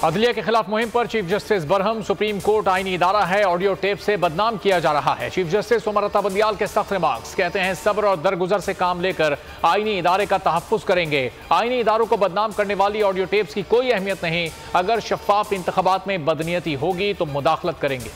अदलिया के खिलाफ मुहिम पर chief justice Barham. Supreme court आईनी इदारा है, ऑडियो टेप से बदनाम किया जा रहा है। चीफ जस्टिस उमर अता बंदियाल के सख्त रिमार्क्स। कहते हैं सब्र और दरगुजर से काम लेकर आईनी इदारे का तहफ्फुज करेंगे। आईनी इदारों को बदनाम करने वाली ऑडियो टेप्स की कोई अहमियत नहीं। अगर शफाफ इंतखाबात में बदनीयती होगी तो मुदाखलत करेंगे।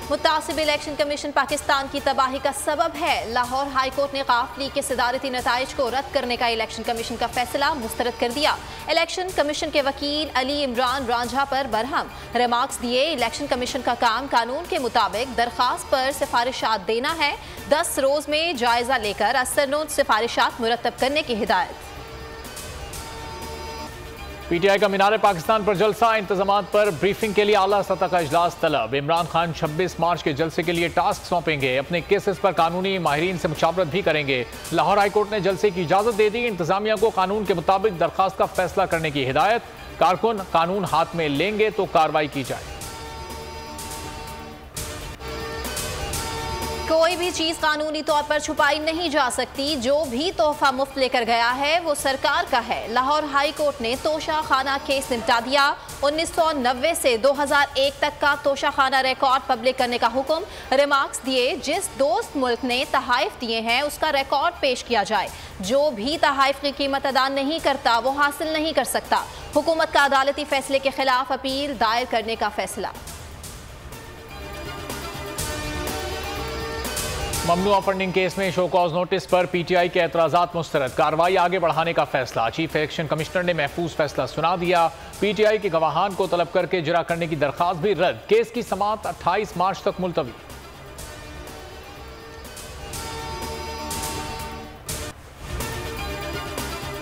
मुतासिब इलेक्शन कमीशन पाकिस्तान की तबाही का सबब है। लाहौर हाई कोर्ट ने काफ लीग के सदारती नताइज को रद्द करने का इलेक्शन कमीशन का फैसला मुस्तरद कर दिया। इलेक्शन कमीशन के वकील अली इमरान रांझा पर बरहम रिमार्क्स दिए। इलेक्शन कमीशन का काम कानून के मुताबिक दरखास्त पर सिफारिशात देना है। 10 रोज में जायजा लेकर असरनोद सिफारिशात मुरतब करने की हिदायत। पीटीआई का मीनार पाकिस्तान पर जलसा। इंतजामात पर ब्रीफिंग के लिए आला सतह का इजलास तलब। इमरान खान 26 मार्च के जलसे के लिए टास्क सौंपेंगे। अपने केसेस पर कानूनी माहिरीन से मुशावरत भी करेंगे। लाहौर हाईकोर्ट ने जलसे की इजाजत दे दी। इंतजामिया को कानून के मुताबिक दरखास्त का फैसला करने की हिदायत। कारकुन कानून हाथ में लेंगे तो कार्रवाई की जाए। कोई भी चीज कानूनी तौर पर छुपाई नहीं जा सकती। जो भी तोहफा मुफ्त लेकर गया है वो सरकार का है। लाहौर हाई कोर्ट ने तोशा खाना केस निपटा दिया। 1990 से 2001 तक का तोशा खाना रिकॉर्ड पब्लिक करने का हुक्म। रिमार्क्स दिए जिस दोस्त मुल्क ने तहाइफ दिए हैं उसका रिकॉर्ड पेश किया जाए। जो भी तहाइफ की कीमत अदा नहीं करता वो हासिल नहीं कर सकता। हुकूमत का अदालती फैसले के खिलाफ अपील दायर करने का फैसला। ममनुआ फंडिंग केस में शो कॉज नोटिस पर पीटीआई के एतराजात मुस्तरद। कार्रवाई आगे बढ़ाने का फैसला। चीफ इलेक्शन कमिश्नर ने महफूज फैसला सुना दिया। पीटीआई के गवाहान को तलब करके इजरा करने की दरखास्त भी रद्द। केस की समाअत 28 मार्च तक मुलतवी।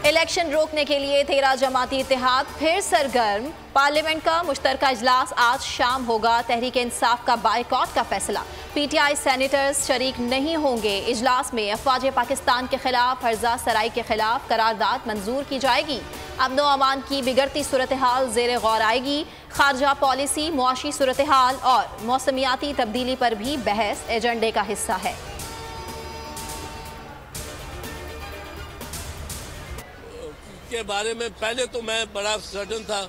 इलेक्शन रोकने के लिए 13 जमाती इत्तेहाद फिर सरगर्म। पार्लियामेंट का मुश्तरका इजलास आज शाम होगा। तहरीक इंसाफ का बायकॉट का फैसला। पीटीआई सेनेटर्स शरीक नहीं होंगे। इजलास में अफवाज पाकिस्तान के खिलाफ हर्जा सराई के खिलाफ करारदाद मंजूर की जाएगी। अमन व अमान की बिगड़ती सूरत हाल जेर गौर आएगी। खारजा पॉलिसी, मुआशी सूरत हाल और मौसमियाती तब्दीली पर भी बहस एजेंडे का हिस्सा है। के बारे में पहले तो मैं बड़ा सर्टन था,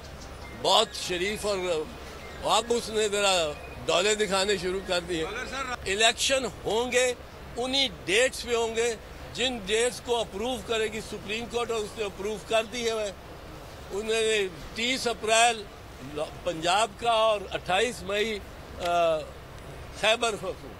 बहुत शरीफ, और अब उसने जरा डॉले दिखाने शुरू कर दिए। इलेक्शन होंगे उन्हीं डेट्स पे होंगे जिन डेट्स को अप्रूव करेगी सुप्रीम कोर्ट, और उसने अप्रूव कर दी है। उन्होंने 30 अप्रैल पंजाब का और 28 मई खैबर पख्तूनख्वा।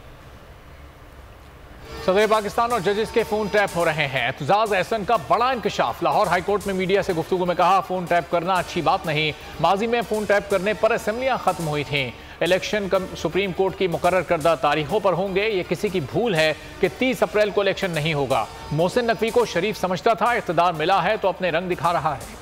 सदर पाकिस्तान और जजेस के फोन टैप हो रहे हैं। एतजाज एहसन का बड़ा इंकशाफ। लाहौर हाईकोर्ट में मीडिया से गुफ्तगू में कहा फोन टैप करना अच्छी बात नहीं। माजी में फोन टैप करने पर असेंबलियां खत्म हुई थीं। इलेक्शन सुप्रीम कोर्ट की मुकर्रर करदा तारीखों पर होंगे। ये किसी की भूल है कि 30 अप्रैल को इलेक्शन नहीं होगा। मोहसिन नकवी को शरीफ समझता था, इख्तिदार मिला है तो अपने रंग दिखा रहा है।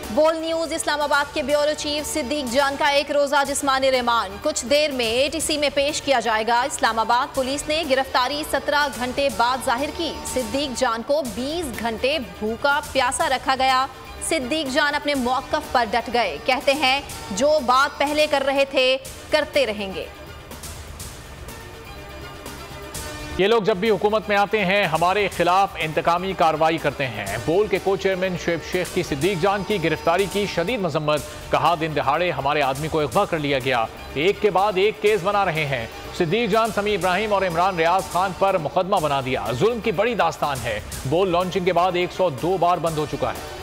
बोल न्यूज इस्लामाबाद के ब्यूरो चीफ सिद्दीक जान का एक रोजा जिस्मानी रिमांड कुछ देर में एटीसी में पेश किया जाएगा। इस्लामाबाद पुलिस ने गिरफ्तारी 17 घंटे बाद जाहिर की। सिद्दीक जान को 20 घंटे भूखा प्यासा रखा गया। सिद्दीक जान अपने मौक़िफ़ पर डट गए। कहते हैं जो बात पहले कर रहे थे करते रहेंगे। ये लोग जब भी हुकूमत में आते हैं हमारे खिलाफ इंतकामी कार्रवाई करते हैं। बोल के को चेयरमैन शुएब शेख की सिद्दीक जान की गिरफ्तारी की शदीद मजम्मत। कहा दिन दहाड़े हमारे आदमी को अगवा कर लिया गया। एक के बाद एक केस बना रहे हैं। सिद्दीक जान, समी इब्राहिम और इमरान रियाज खान पर मुकदमा बना दिया। जुल्म की बड़ी दास्तान है। बोल लॉन्चिंग के बाद 102 बार बंद हो चुका है।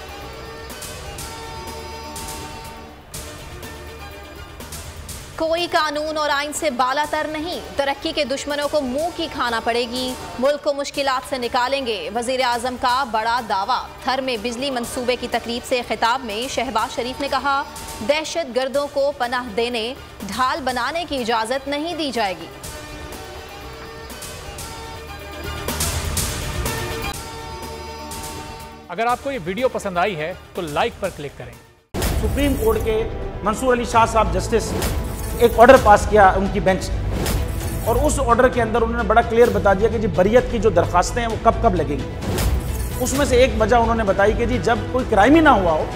कोई कानून और आइन से बालातर नहीं। तरक्की के दुश्मनों को मुंह की खाना पड़ेगी। मुल्क को मुश्किलात से निकालेंगे। वजीर आजम का बड़ा दावा। थर में बिजली मंसूबे की तकरीब से खिताब में शहबाज शरीफ ने कहा दहशत गर्दों को पनाह देने, ढाल बनाने की इजाजत नहीं दी जाएगी। अगर आपको ये वीडियो पसंद आई है तो लाइक पर क्लिक करें। सुप्रीम कोर्ट के मंसूर अली शाह साहब जस्टिस एक ऑर्डर पास किया उनकी बेंच, और उस ऑर्डर के अंदर उन्होंने बड़ा क्लियर बता दिया कि जी बरियत की जो दरखास्तें हैं वो कब कब लगेंगी। उसमें से एक वजह उन्होंने बताई कि जी जब कोई क्राइम ही ना हुआ हो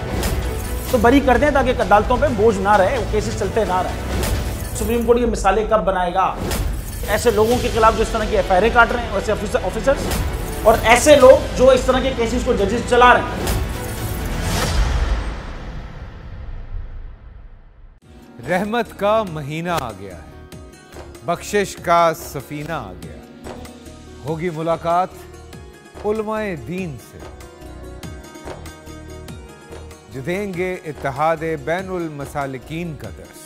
तो बरी कर दें ताकि अदालतों पे बोझ ना रहे, वो केसेस चलते ना रहे। सुप्रीम कोर्ट ये मिसालें कब बनाएगा? ऐसे लोगों के खिलाफ जो इस तरह की FIR काट रहे हैं, ऐसे ऑफिसर्स और ऐसे लोग जो इस तरह के केसेस को जजेस चला रहे हैं। रहमत का महीना आ गया है, बख्शिश का सफीना आ गया, होगी मुलाकात उलमाए दीन से जो देंगे इत्तेहादे बैनुल मसालिकीन का दर्स।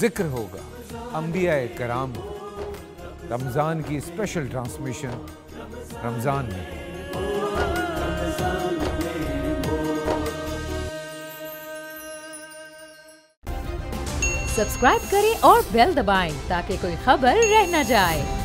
जिक्र होगा अंबियाए कराम का। रमजान की स्पेशल ट्रांसमिशन रमजान में। सब्सक्राइब करें और बेल दबाएं ताकि कोई खबर रह न जाए।